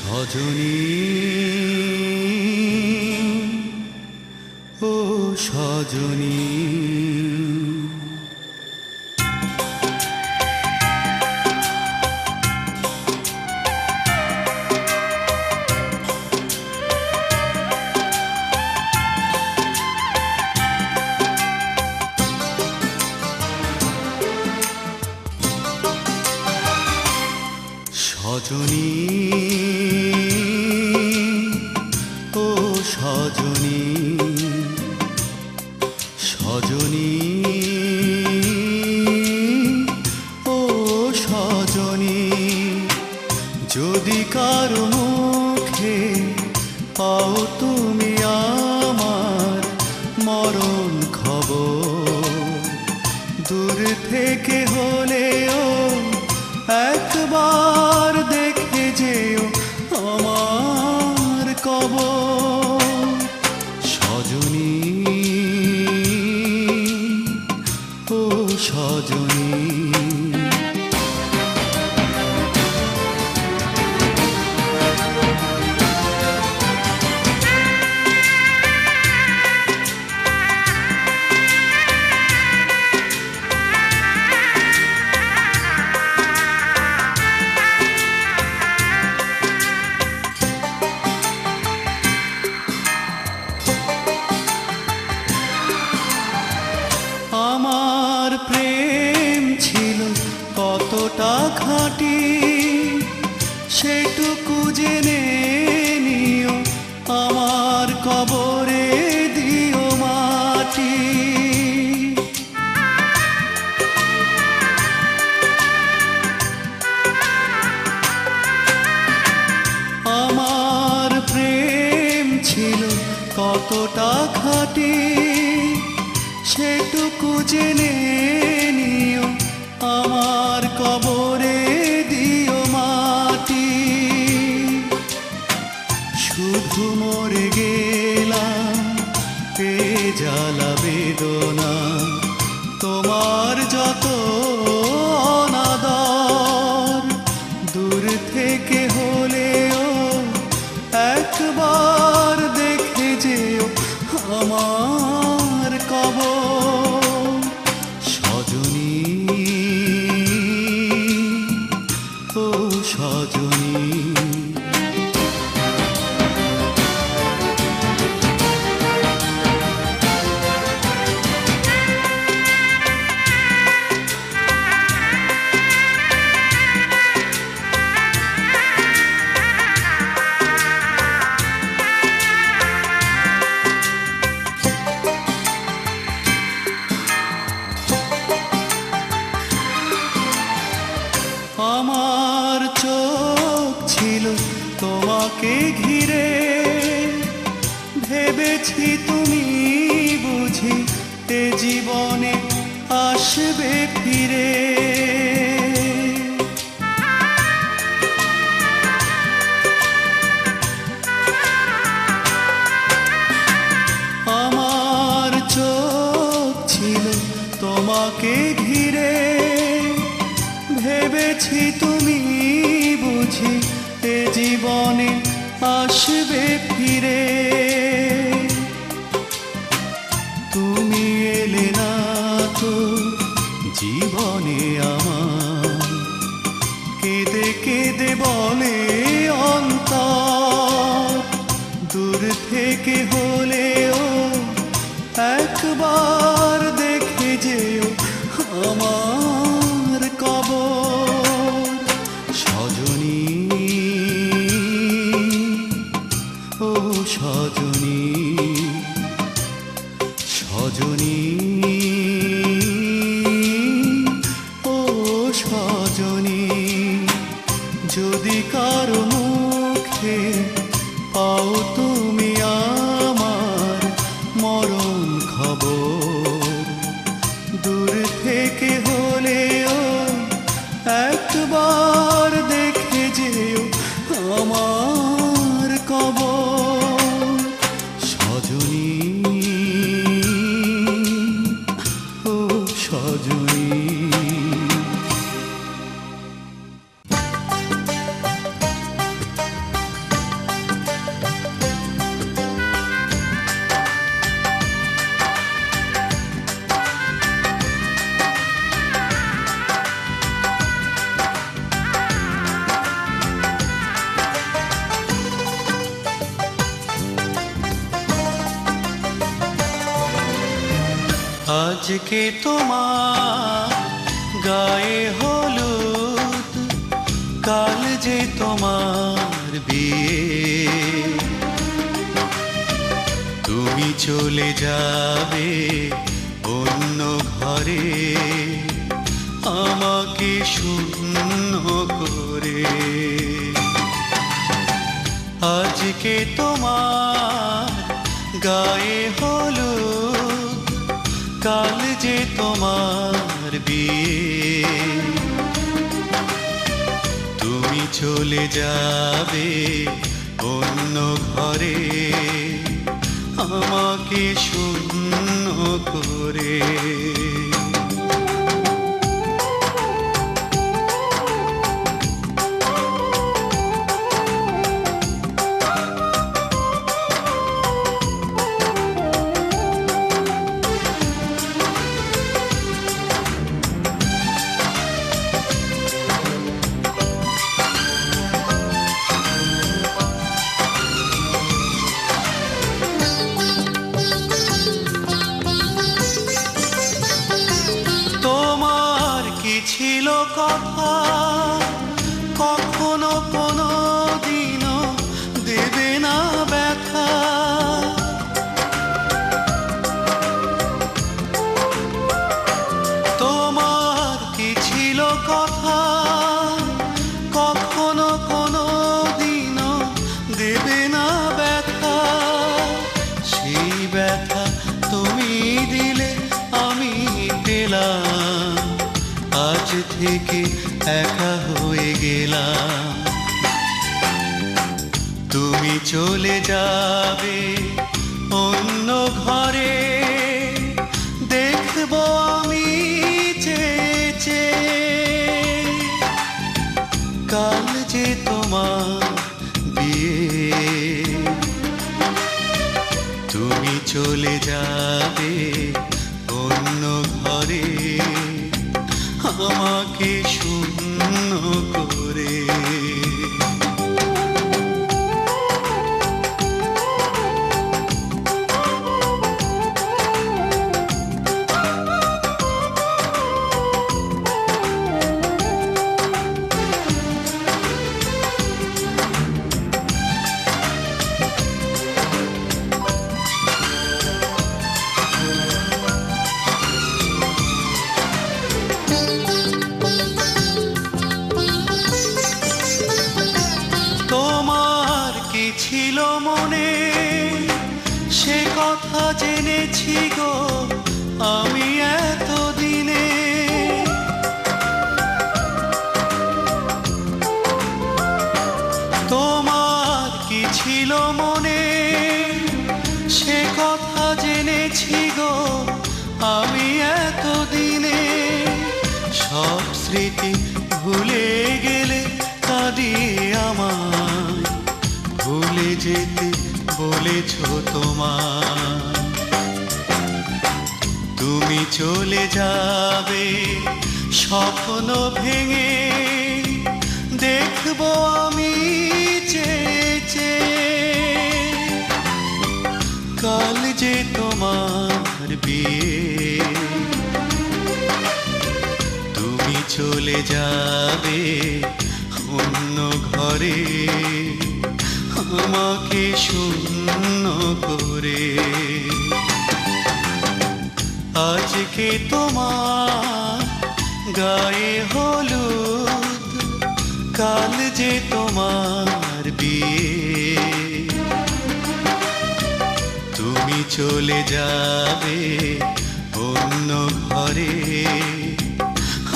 সজনী ও সজনী সজনী ও সজনী সজনী ও সজনী যদি কারো মুখে পাও তুমি আমার মরণ খবর দূর থেকে হলেও একবার দেখে যেও আমার কবর সজনী ও সজনী আমার প্রেম ছিল কতটা খাঁটি সেটুকু জেনে নিও আমার কবরে দিও মাটি আমার প্রেম ছিল কতটা খাঁটি সেটুকু জেনে নিও আমার কবরে দিও মাটি শুধু মরে গেলাম পেয়ে জ্বালা বেদনা তোমার যত অনাদর দূর থেকে হলেও একবার দেখে যেও আমার কবর সজনী ও সজনী আমার চোখ ছিল তোমাকে ঘিরে ভেবেছি তুমি বুঝি এ জীবনে আসবে ফিরে আমার চোখ ছিল তোমাকে ঘিরে ভেবেছি তুমি বুঝি এ জীবনে আসবে ফিরে তুমি এলে না তো জীবনে আমার কেঁদে কেঁদে বলে অন্তর দূর থেকে হলেও একবার দেখে যেও আমার কবর সজনী ও সজনী সজনী ও সজনী যদি কারো মুখে পাও তুমি আমার মরণ খবর দূর থেকে হলেও একবার দেখে যেও আমার কবর সজনী ও সজনী আজকে তোমার গায়ে হলুদ, কাল যে তোমার বিয়ে। তুমি চলে যাবে অন্য ঘরে, আমাকে শূন্য করে। আজকে তোমার গায়ে হলুদ, কাল যে তোমার বিয়ে। তুমি চলে যাবে অন্য ঘরে, আমাকে শূন্য করে। ছিল কথা, কখনো কোনো দিনও দেবে না ব্যথা। তোমার কি ছিল কথা, কখনো কোনো দিনও দেবে না ব্যথা। সেই ব্যথা তুমি দিলে, আমি পেলাম। আজ থেকে একা হয়ে গেলাম। তুমি চলে যাবে অন্য ঘরে, দেখবো আমি চেয়ে চেয়ে। কাল যে তোমার বিয়ে। তুমি চলে যাবে অন্য ঘরে, আমাকে শূন্য করে। ছিল মনে সে কথা জেনেছি গো আমি এতদিনে। তোমার কি ছিল মনে সে কথা জেনেছি গো আমি এতদিনে। সব স্মৃতি ভুলে গেলে কাঁদিয়ে আমায় ভুলে যেতে বলেছ তোমার। তুমি চলে যাবে স্বপ্ন ভেঙে, দেখবো আমি চেয়ে চেয়ে। কাল যে তোমার বিয়ে। তুমি চলে যাবে অন্য ঘরে, আমাকে শূন্য করে। আজকে তোমার গায়ে হলুদ, কাল যে তোমার বিয়ে। তুমি চলে যাবে অন্য ঘরে,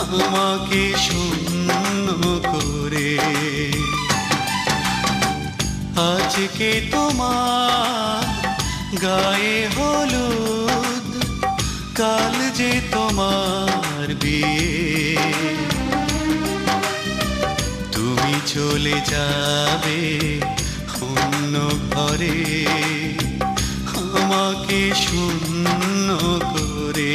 আমাকে শূন্য করে। আজকে তোমার গায়ে হলুদ, কাল যে তোমার বিয়ে। তুমি চলে যাবে অন্য ঘরে, আমাকে শূন্য করে।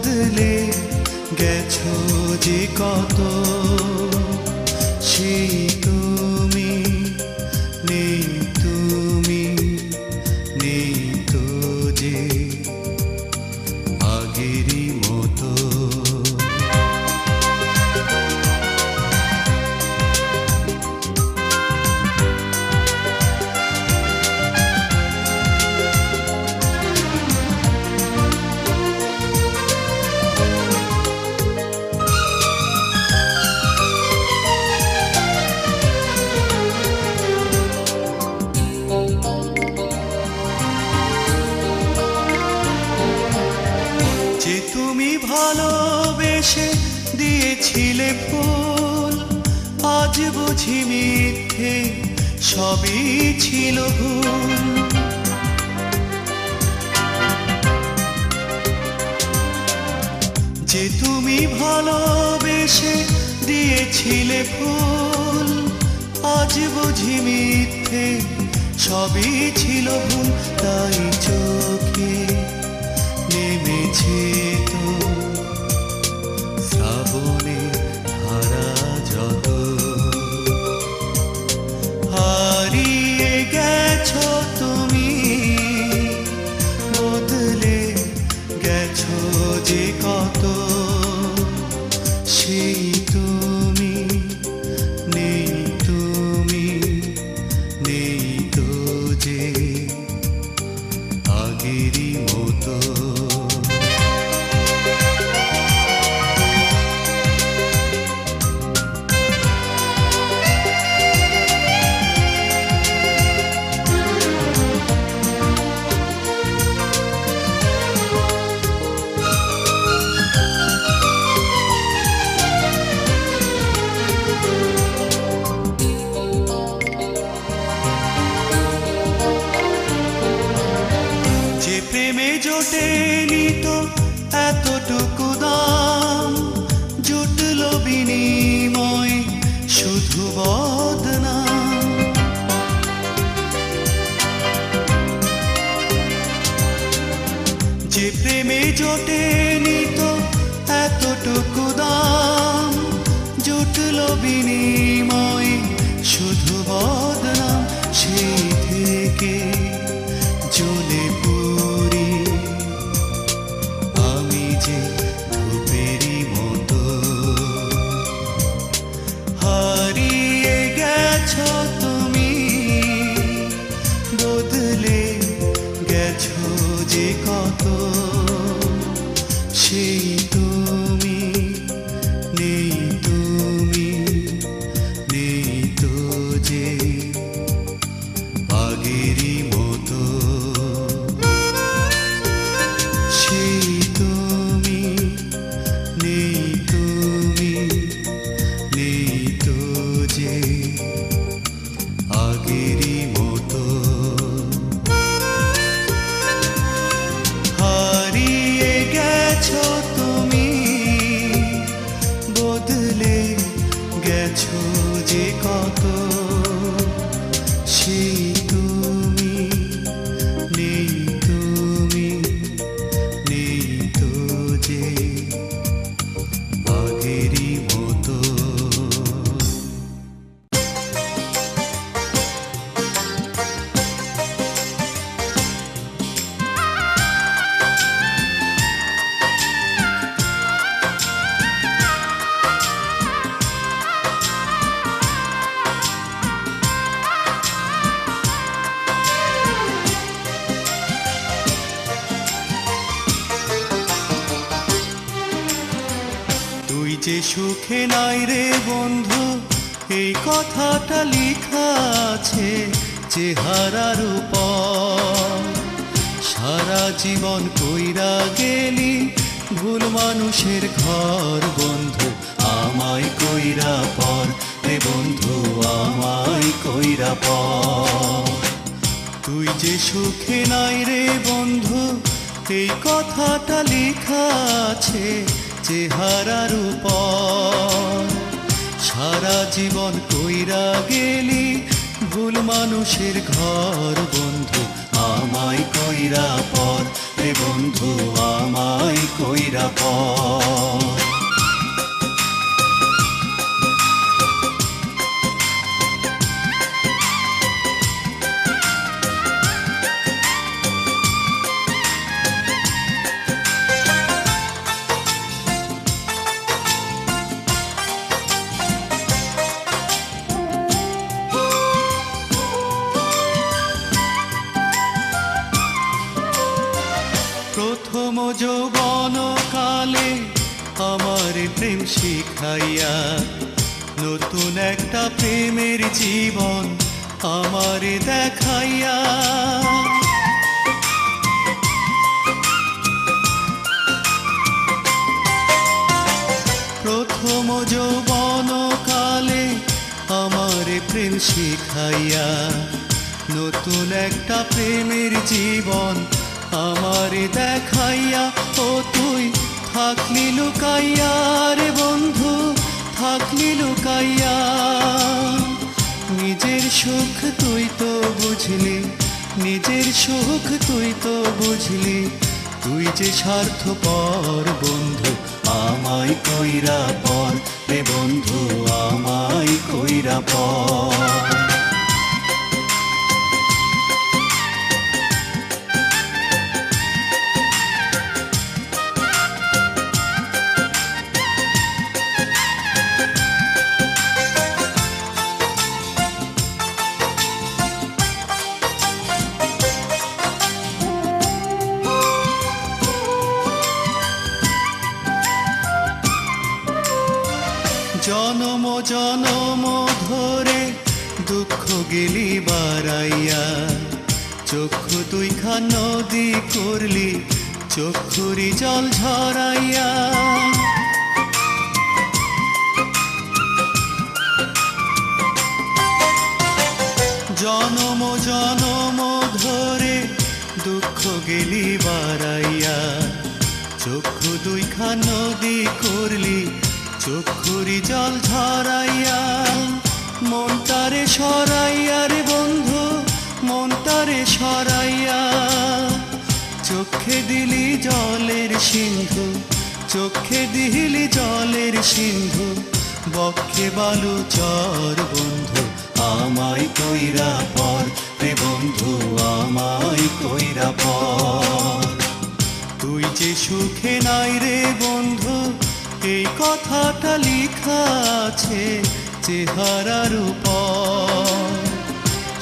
বদলে গেছো যে কত, সেই তুমি নেই, তুমি নেই তো যে আগেরই মতো। যে তুমি ভালোবেসে দিয়েছিলে ফুল, আজ বুঝি মিথ্যে সবই ছিল ভুল। যে তুমি ভালোবেসে দিয়েছিলে ফুল, আজ বুঝি মিথ্যে সবই ছিল ভুল। তাই চোখে নেমেছে তো শ্রাবণে ধারা যত, হারিয়ে গেছো তুমি, বদলে গেছো যে কত, সেই তুমি নেই, তুমি নেই তো যে আগেরই মতো। যে প্রেমে জোটেনি তো এতটুকু দাম, জুটলো বিনিময় শুধু বদনাম। যে প্রেমে জোটেনি তো এতটুকু দাম, জুটলো বিনিময় শুধু বদনাম। সেই থেকে জ্বলে পুরি আমি যে ধূপেরই মতো, হারিয়ে গেছো তুমি, বদলে গেছো যে কত, সেই তুমি নেই, তুমি নেই তো যে আগেরই মতো। সেই তুমি নেই, তুমি নেই তো যে আগেরই মতো, হারিয়ে গেছো তুমি, বদলে গেছো যে কত, সেই তুমি নেই, তুমি নেই তো যে আগেরই মতো। তুই যে সুখে নাই রে বন্ধু, এই কথাটা লেখা আছে চেহারার উপর। সারা জীবন কইরা গেলি ভুল মানুষের ঘর, বন্ধু আমায় কইরা পর রে বন্ধু, আমায় কইরা পর। তুই যে সুখে নাই রে বন্ধু, এই কথাটা লেখা আছে চেহারার উপর। সারা জীবন কইরা গেলি ভুল মানুষের ঘর, বন্ধু আমায় কইরা পর রে বন্ধু আমায় কইরা পর। প্রথম যৌবন কালে আমার প্রেম শিখাইয়া নতুন একটা প্রেমের জীবন আমার দেখাইয়া। প্রথম যৌবন কালে আমার প্রেম শিখাইয়া নতুন একটা প্রেমের জীবন আমার দেখাইয়া। ও তুই থাকলি লুকাইয়া রে বন্ধু, থাকলি লুকাইয়া। নিজের সুখ তুই তো বুঝলি, নিজের সুখ তুই তো বুঝলি। তুই যে স্বার্থপর বন্ধু আমায় কইরা পর রে বন্ধু আমায় কইরা পর। জনম জনম ধরে দুঃখ গেলি বাড়াইয়া, চক্ষু দুইখান নদী করলি চক্ষুরি জল ঝরাইয়া। জনম জনম ধরে দুঃখ গেলি বাড়াইয়া, চক্ষু দুইখান নদী করলি চক্ষুরি জল ঝরাইয়া। মনটারে সরাইয়া রে বন্ধু, মনটারে সরাইয়া। চোখে দিলি জলের সিন্ধু, চোখে দিলি জলের সিন্ধু। বক্ষে বালু চর বন্ধু আমায় কইরা পর রে বন্ধু আমায় কইরা পর। তুই যে সুখে নাই রে বন্ধু এই কথাটা লিখা আছে চেহারার উপর।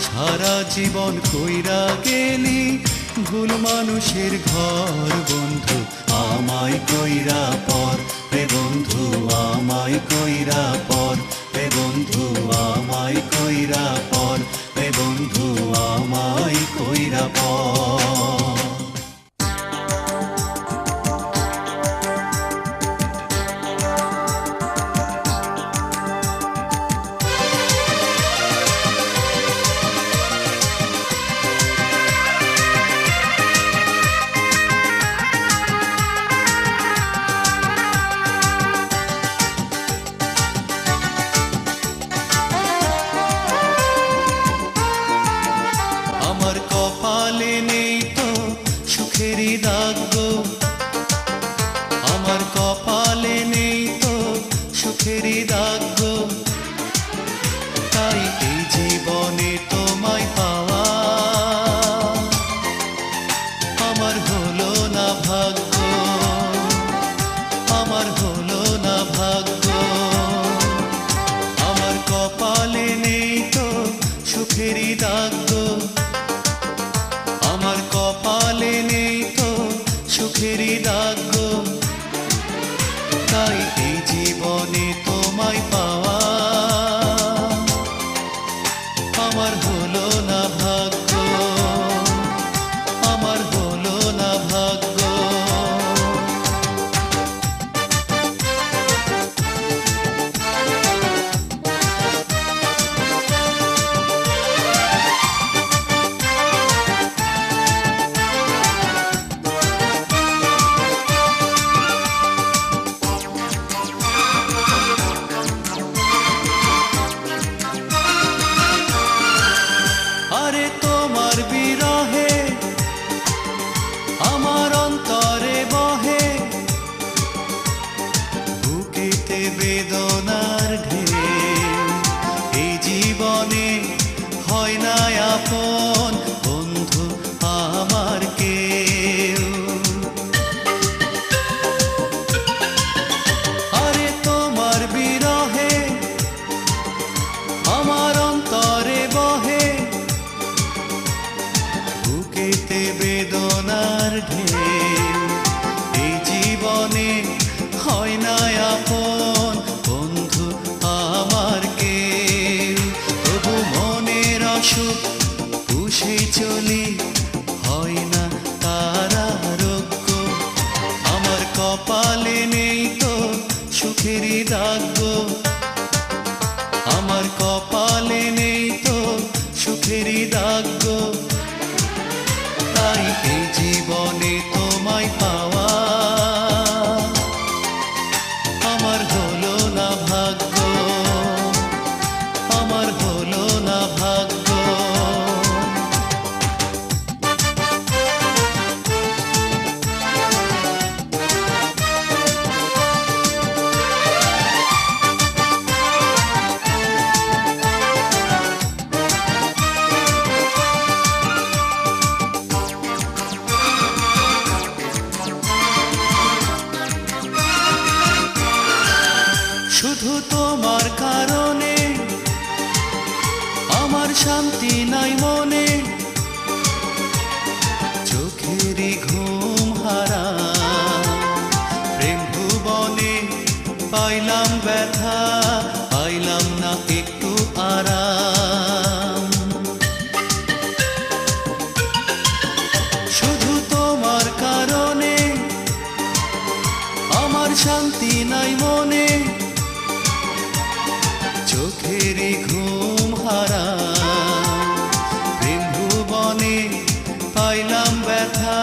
সারা জীবন কইরা গেলি ভুল মানুষের ঘর বন্ধু আমায় কইরা পর রে বন্ধু আমায় কইরা পর রে বন্ধু আমায় কইরা পর রে বন্ধু আমায় কইরা পর। আমার কপালে নেই তো সুখেরই দাগ গো, আমার কপালে নেই তো সুখেরই দাগ গো। তাই এই জীবনে তোমায় পাওয়া আমার হলো না ভাগ্য, আমার হলো না ভাগ্য। আমার কপালে নেই তো সুখেরই দাগ গো, আমার কপালে নেই তো সুখেরই দাগ গো। তাই এই জীবনে তোমায় পাওয়া আমার হলো না ভাগ্য, আমার হলো না ভাগ্য। বেদনার ঢেউ, এই জীবনে হয় না আপন বন্ধু আমার কেউ। আরে তোমার বিরহে আমার অন্তরে বহে, বুকেতে বেদনার ঢেউ, এই জীবনে হয় না আপন বন্ধু আমার কেউ। তবু মনের অসুখ বুঝে চলি, হয় না তারা রোগ্য, আমার কপালে নেই তো সুখেরই দাগ, আমার কপালে নেই তো সুখেরই দাগ। তাই এই জীবনে তোমায় পাওয়া আমার হলো না ভাগ্য, আমার হলো না ভাগ্য। শুধু তোমার কারণে আমার শান্তি নাই মনে, চোখেরই ঘুম হারাম, প্রেম ভুবনে পাইলাম ব্যথা, পাইলাম না একটু আরাম। শুধু তোমার কারণে আমার শান্তি নাই মনে, চোখেরই ঘুম হারাম, প্রেম ভুবনে পাইলাম ব্যথা,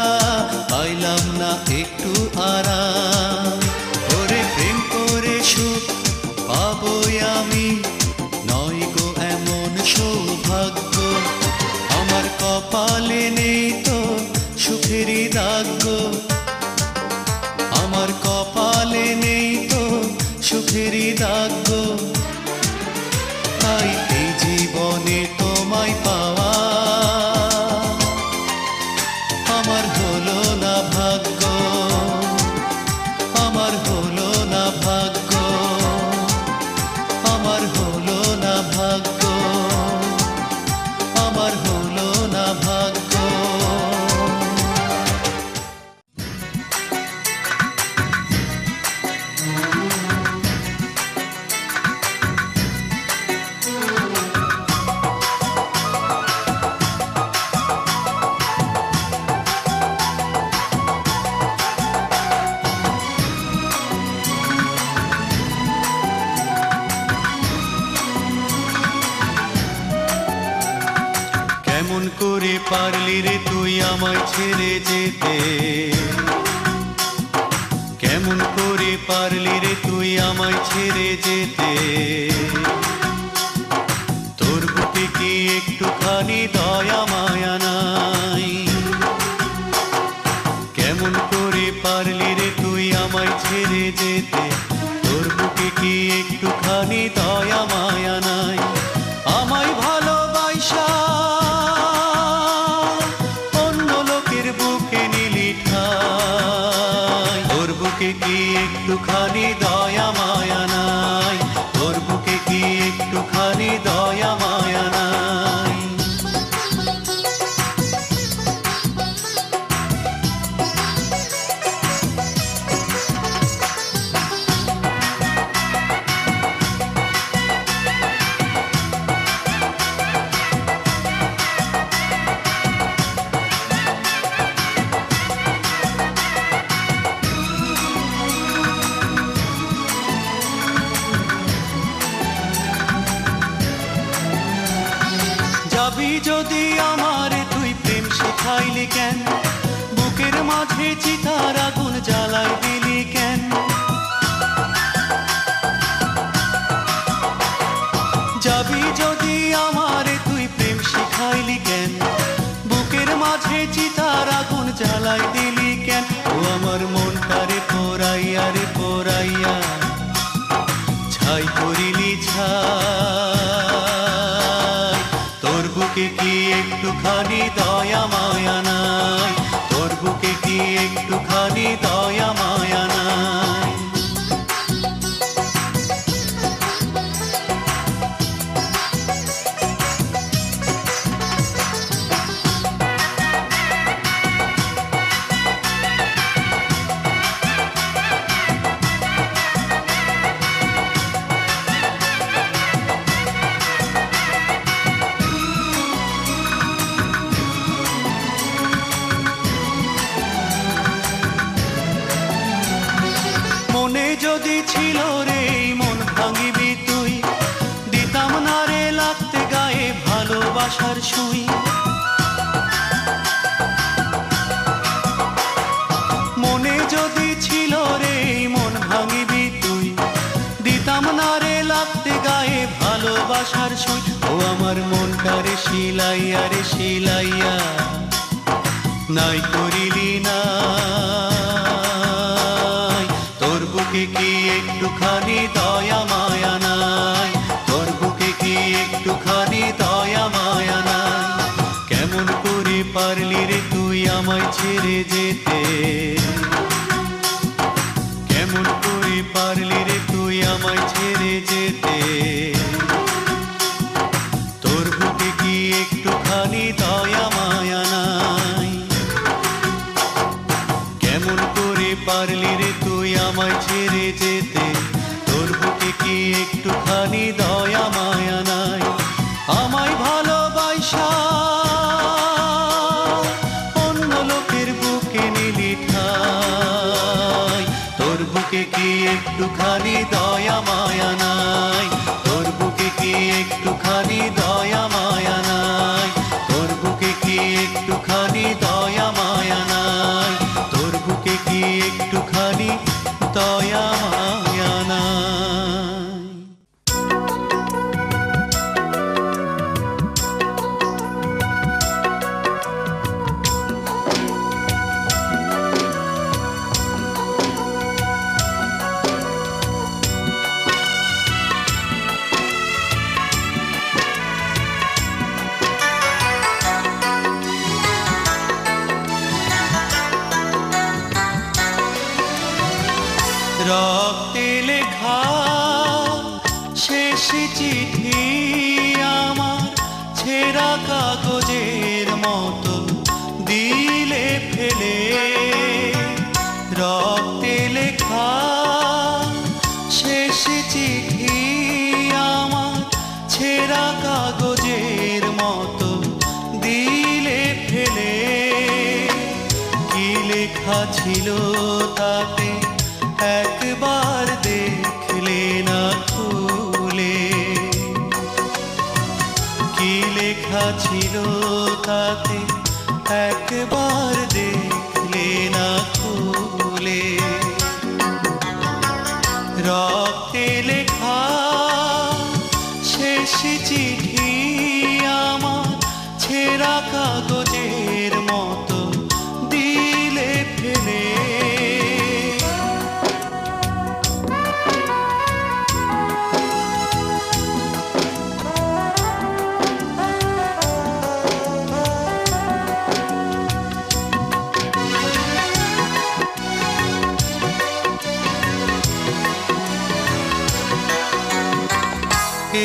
পাইলাম না একটু আরাম। ওরে প্রেম করে সুখ পাবই আমি, নয় গো এমন সৌভাগ্য, আমার কপালে নেই তো সুখেরই দাগ, আমার কপালে নেই তো সুখেরই দাগ। তাই এই জীবনে তোমায় পাওয়া আমার হলো না ভাগ্য, আমার হলো না ভাগ্য, আমার হলো না ভাগ্য, আমার হলো না ভাগ্য। কেমন করে পারলি রে তুই আমায় ছেড়ে যেতে, কেমন করে পারলি রে তুই আমায় ছেড়ে যেতে, তোর বুকে কি একটুখানি দয়া মায়া নাই, কেমন করে পারলি রে তুই আমায় ছেড়ে যেতে, তোর বুকে কি একটুখানি দয়া মায়া নাই। আমায় ভালোবাসা অন্য লোকের বুকে নিলি ঠাই, তোর বুকে কি একটুখানি দয়া মায়া নাই, তোর বুকে কি একটুখানি দয়া মায়া নাই। যাবি যদি আমারে তুই প্রেম শেখাইলি কেন, বুকের মাঝে চিতার আগুন জ্বালাই দিলি কেন। যাবি যদি আমারে তুই প্রেম শেখাইলি কেন, বুকের মাঝে চিতার আগুন জ্বালাই দিলি কেন। ও আমার মনটারে পোড়াইয়া রে পোড়াইয়া, ছিল রে এই মন ভাঙিবি তুই, দিতাম না রে লাগতে গায়ে ভালোবাসার সুই। মনে যদি ছিল রে এই মন ভাঙিবি তুই, দিতাম না রে লাগতে গায়ে ভালোবাসার সুই। ও আমার মনটারে শিলাইয়া রে শিলাইয়া নাই করিলি না, তোর বুকে কি একটুখানি দয়া মায়া নাই, তোর বুকে কি একটুখানি দয়া মায়া নাই। কেমন করে পারলি রে তুই আমায় ছেড়ে যেতে, কেমন করে পারলি রে তুই আমায় ছেড়ে যেতে, তোর বুকে কি একটুখানি দয়া মায়া নাই। কেমন করে পারলি রে তুই আমায় ছেড়ে যেতে, তোর বুকে কি একটুখানি দয়া মায়া নাই। আমায় ভালোবাসা অন্য লোকের বুকে নিলি ঠাই, তোর বুকে কি একটুখানি দয়া মায়া নাই, তোর বুকে কি একটুখানি দয়া মায়া নাই, তোর বুকে কি একটুখানি দয়া মায়া নাই, তোর বুকে কি একটুখানি দয়া মায়া নাই। রক্তে লেখা শেষ চিঠি আমার ছেঁড়া কাগজের মতো দিলে ফেলে, রক্তে লেখা শেষ চিঠি আমার ছেঁড়া কাগজের মতো দিলে ফেলে। কি লেখা ছিল তাতে একবার দেখলে না খুলে, কি লেখা ছিল তাতে একবার দেখলে না খুলে। রক্তে লেখা শেষ চিঠি আমার ছেঁড়া কাগজের মতো দিলে ফেলে।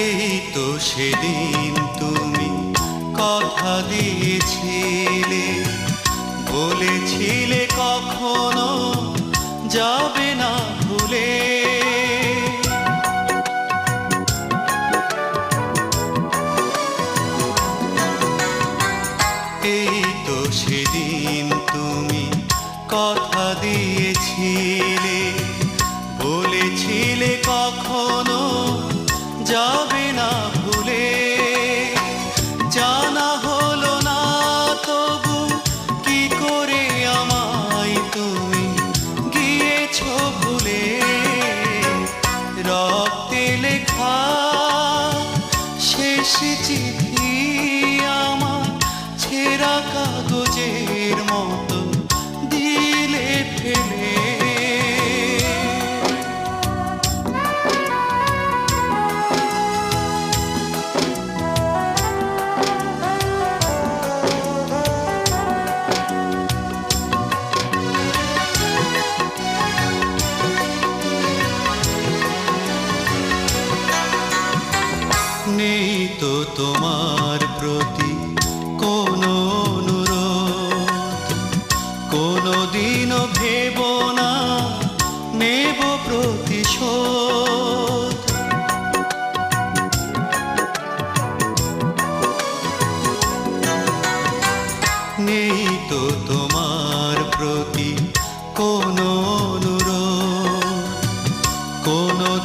এই তো সেদিন তুমি কথা দিয়েছিলে, বলেছিলে কখনো যাবে না ভুলে। এই তো সেদিন তুমি কথা দিয়েছিলে, বলেছিলে কখনো যাবে না ভুলে। জানা হলো না তবু কি করে আমায় তুমি গিয়েছো ভুলে। রক্তে লেখা শেষ চিঠি আমার ছেঁড়া কাগজের মতো দিলে ফেলে।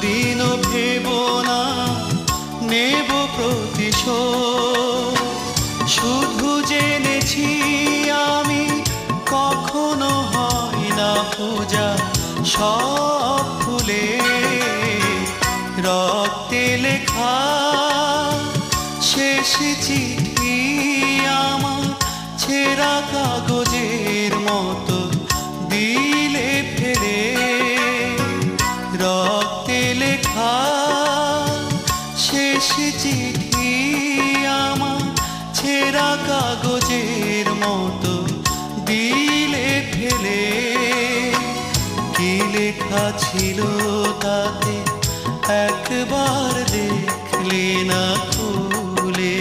কোনোদিনও ভেব না নেব প্রতিশোধ। শুধু জেনেছি আমি কখনো হয় না পূজা সব ফুলে। রক্তে লেখা শেষ চিঠি আমার ছেঁড়া কাগজের মতো দিলে ফেলে। রক্তে লেখা শেষ চিঠি আমার ছেঁড়া কাগজের মতো দিলে ফেলে। কি লেখা ছিল তাতে একবার দেখলে না খুলে।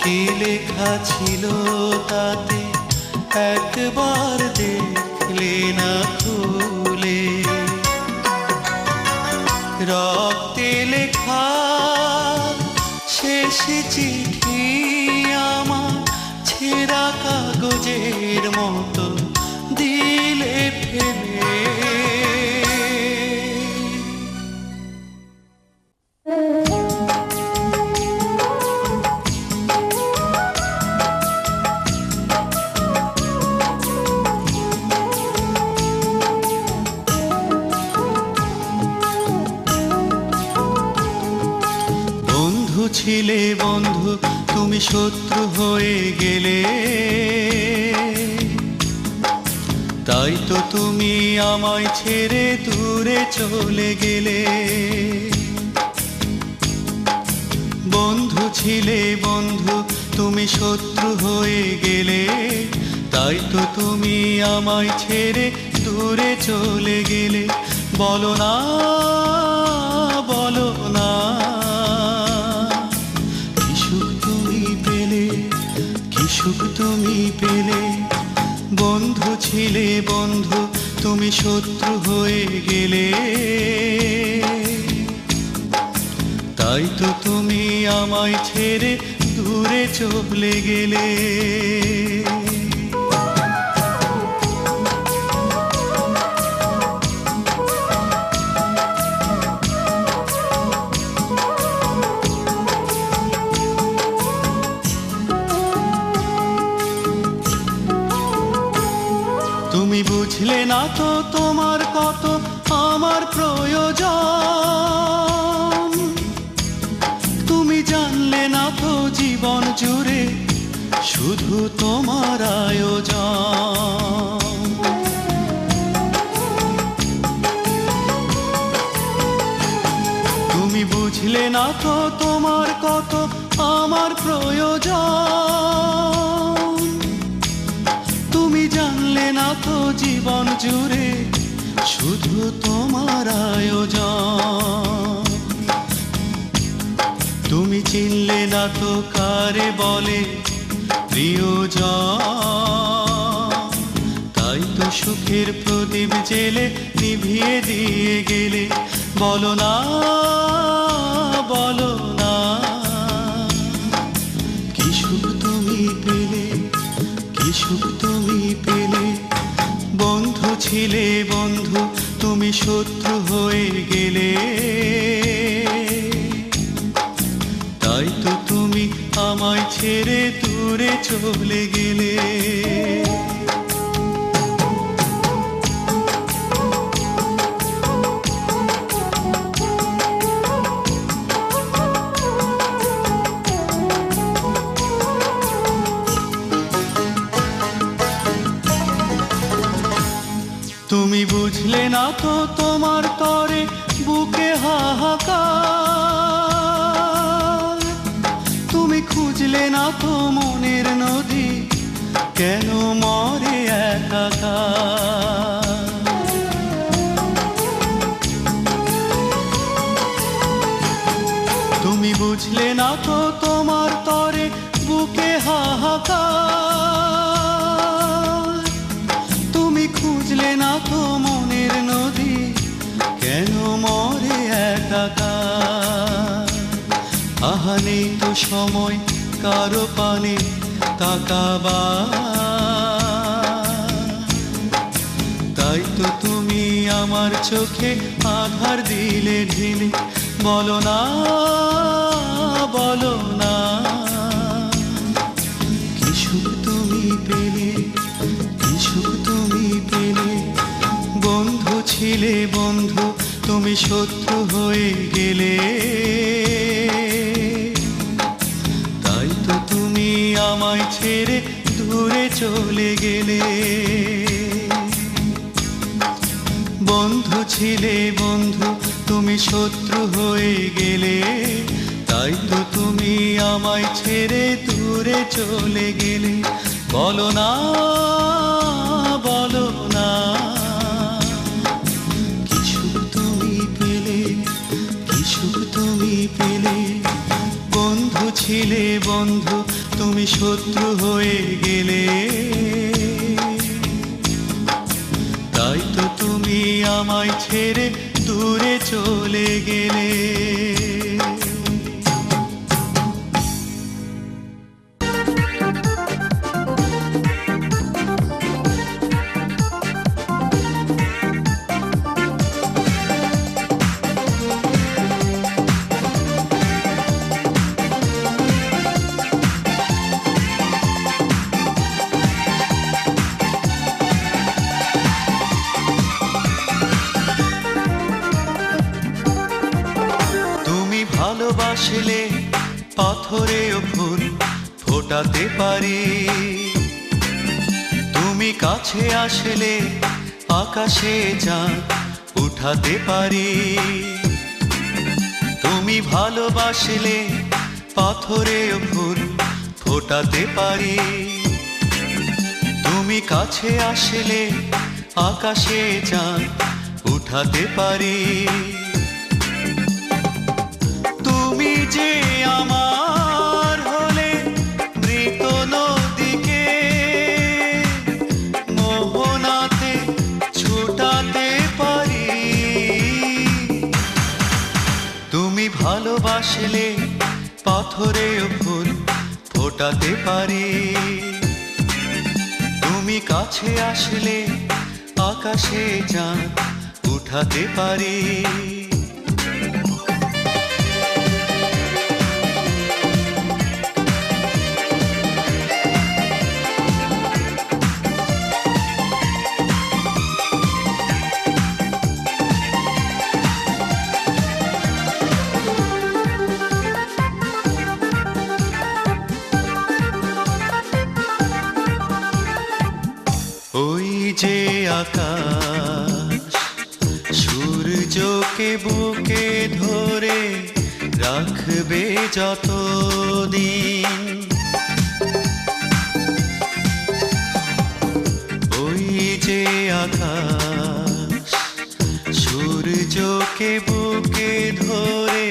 কি লেখা ছিল তাতে একবার দেখলে না খুলে। রক্তে লেখা শেষ চিঠি আমার ছেঁড়া কাগজের মতো দিলে ফেলে। বন্ধু ছিলে বন্ধু, তুমি শত্রু হয়ে গেলে। তাই তো তুমি আমায় ছেড়ে দূরে চলে গেলে। বন্ধু ছিলে বন্ধু, তুমি শত্রু হয়ে গেলে। তাই তো তুমি আমায় ছেড়ে দূরে চলে গেলে। বলো না বলো না, কি সুখ তুমি পেলে, কি সুখ তুমি পেলে। বন্ধু ছিলে বন্ধু, তুমি শত্রু হয়ে গেলে। তাই তো তুমি আমায় ছেড়ে দূরে চলে গেলে। তুমি বুঝলে না তো তোমার কত আমার প্রয়োজন। তুমি জানলে না তো জীবন জুড়ে শুধু তোমার আয়োজন। তুমি বুঝলে না তো তোমার কত আমার প্রয়োজন। তুমি জানলে না তো জীবন জুড়ে শুধু তোমার আয়োজন। তুমি চিনলে না তো কারে বলে প্রিয়জন। তাই তো সুখের প্রদীপ জেলে নিভিয়ে দিয়ে গেলে। বলো না বলো না, কি সুখ তুমি পেলে, কি সুখ তুমি পেলে। বন্ধু ছিলে বন্ধু, তুমি শত্রু হয়ে গেলে। তাই তো তুমি আমায় ছেড়ে দূরে চলে গেলে। তুমি বুঝলে না তো তোমার তরে বুকে হাহাকার। তুমি খুঁজলে না তো মনের নদী কেন মরে একাকার। তুমি বুঝলে না তো তোমার তরে বুকে হাহাকার। তুমি খুঁজলে না তো মনের নদী কেন মরে একাকার। আহা নেই তো সময় কারো পানে তাকাবার। তাই তো তুমি আমার চোখে আধার দিলে ঢেলে, বলো না বলো না, কি সুখ তুমি পেলে, কি সুখ তুমি পেলে। বন্ধু ছিলে বন্ধু, তুমি শত্রু হয়ে গেলে। তাই তো তুমি আমায় ছেড়ে দূরে চলে গেলে। বন্ধু ছিলে বন্ধু, তুমি শত্রু হয়ে গেলে। তাই তো তুমি আমায় ছেড়ে দূরে চলে গেলে। বলো না বলো না, কি সুখ তুমি পেলে, কি সুখ তুমি পেলে। বন্ধু ছিলে বন্ধু, তুমি শত্রু হয়ে গেলে। তাই তো তুমি আমায় ছেড়ে দূরে চলে গেলে। ভালোবাসলে পাথরেও ফুল ফোটাতে পারি, তুমি কাছে আসলে আকাশে চাঁদ উঠাতে পারি। তুমি ভালোবাসলে পাথরেও ফুল ফোটাতে পারি, তুমি কাছে আসলে আকাশে চাঁদ উঠাতে পারি। তুমি যে আমার হলে মৃত নদীকে মোহনাতে ছুটাতে পারি। তুমি ভালোবাসলে পাথরেও ফুল ফোটাতে পারি, তুমি কাছে আসলে আকাশে চাঁদ উঠাতে পারি। ওই যে আকাশ সূর্যকে বুকে ধরে রাখবে যতদিন, ওই যে আকাশ সূর্যকে বুকে ধরে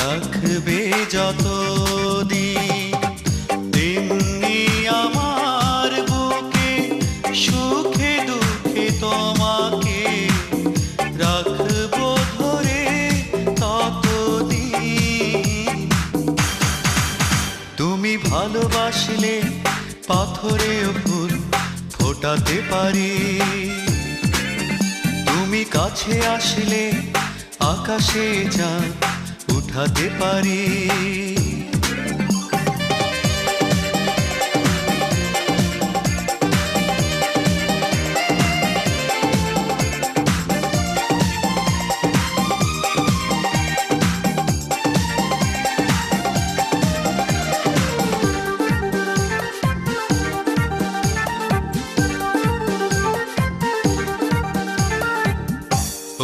রাখবে যতদিন, তেমনি আমার বুকে সুখে দুঃখে তোমাকে রাখবো ধরে ততদিন। তুমি ভালোবাসলে পাথরেও ফুল ফোটাতে পারি, তুমি কাছে আসলে আকাশে চাঁদ উঠাতে পারি।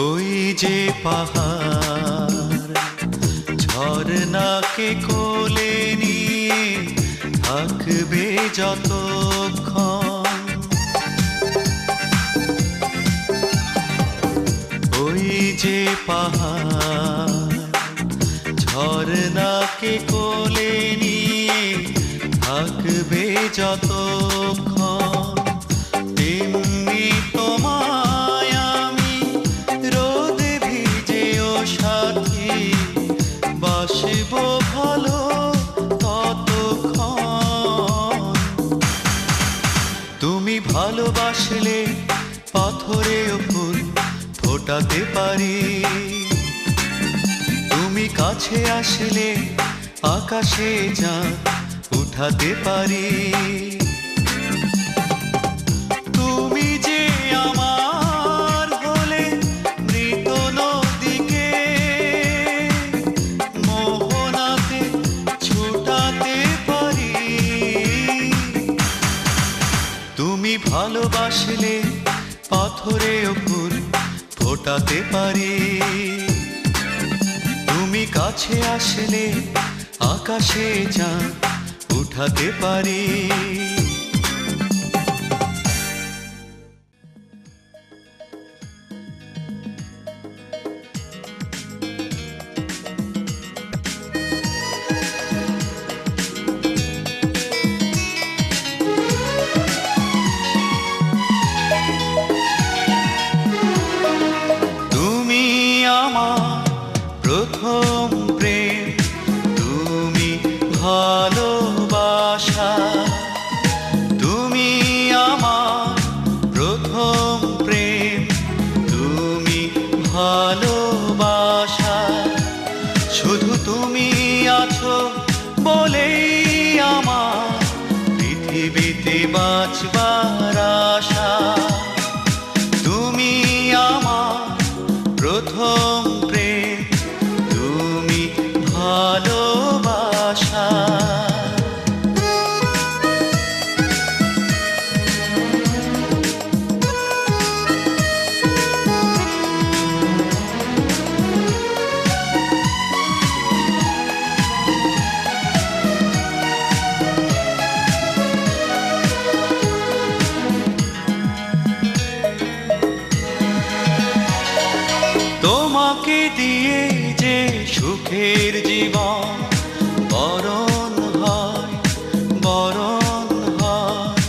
ওই যে পাহাড় ঝরনাকে কোলে নিয়ে থাকবে যতক্ষণ, ওই যে পাহাড় ঝরনাকে কোলে নিয়ে থাকবে যতক্ষণ, তেমনি তোমায় আমি রোদে ভিজেও সাথী বাসবো ভালো ততক্ষণ। তুমি ভালোবাসলে পাথরে ফোটাতে পারি। তুমি কাছে আসলে আকাশে চাঁদ উঠাতে পারি। তুমি যে আমার হলে মৃত নদীকে মোহনাতে ছোটাতে পারি। তুমি ভালোবাসলে পাথরেও ফুল ফোটাতে পারি। তুমি কাছে আসলে আকাশে চাঁদ উঠাতে পারি। তুমি আমার প্রথম প্রেম, তুমি ভালোবাসা। তুমি আমার প্রথম প্রেম, তুমি ভালোবাসা। শুধু তুমি আছো বলেই আমার পৃথিবীতে বাঁচবার আশা। তুমি আমার প্রথম প্রেম, তুমি ভালোবাসা। তোমাকে দিয়ে যে সুখের জীবন বরণ হয়, বরণ হয়।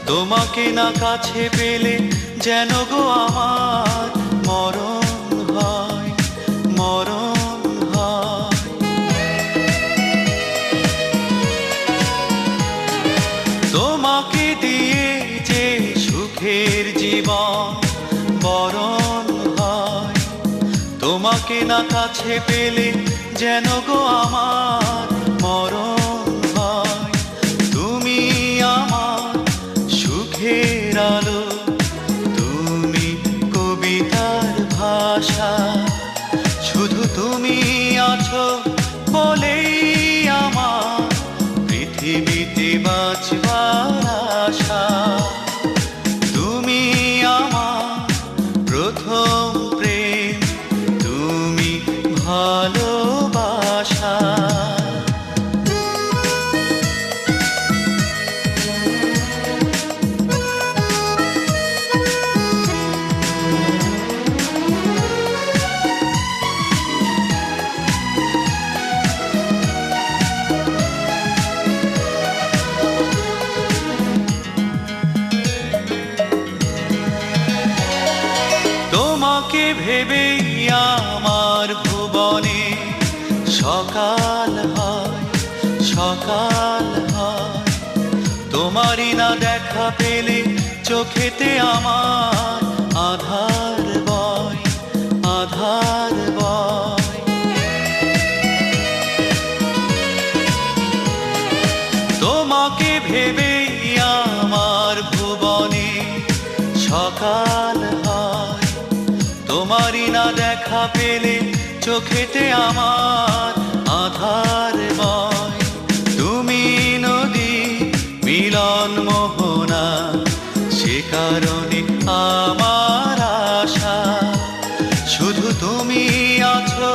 তোমাকে না কাছে পেলে যেন গো আমার মরণ হয়, মরণ হয়। তোমাকে দিয়ে যে সুখের জীবন বরণ হয়। তোমাকে না কাছে পেলে যেন গো আমার মরণ হয়। তুমি আমার সুখের আলো, তুমি কবিতার ভাষা। শুধু তুমি আছো বলেই আমার পৃথিবীতে বাঁচবার আশা। তুমি আমার প্রথম প্রেম, তুমি ভালোবাসা। তোমাকে ভেবেই আমার ভুবনে সকাল হয়, সকাল হয়। তোমারই না দেখা পেলে চোখেতে আমার আধার বয়, আধার বয়। তোমাকে ভেবেই আমার ভুবনে সকাল হয়। তোমারই না দেখা পেলে চোখেতে আমার আধার বয়। তুমি নদী মিলন মোহনা, সে কারণে আমার আশা। শুধু তুমি আছো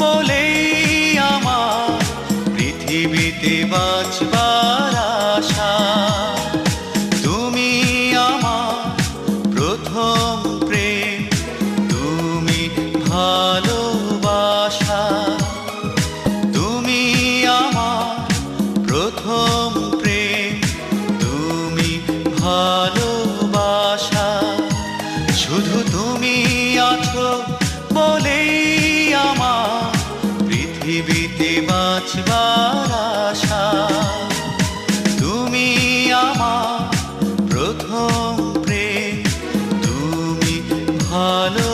বলেই আমার পৃথিবীতে বাঁচবার আশা। তুমি আমার প্রথম প্রেম, তুমি ভালোবাসা। তুমি আমার প্রথম প্রেম, তুমি ভালোবাসা। শুধু তুমি আছো বলেই আমার পৃথিবীতে বাঁচবার আশা। তুমি আমার প্রথম প্রেম, তুমি ভালো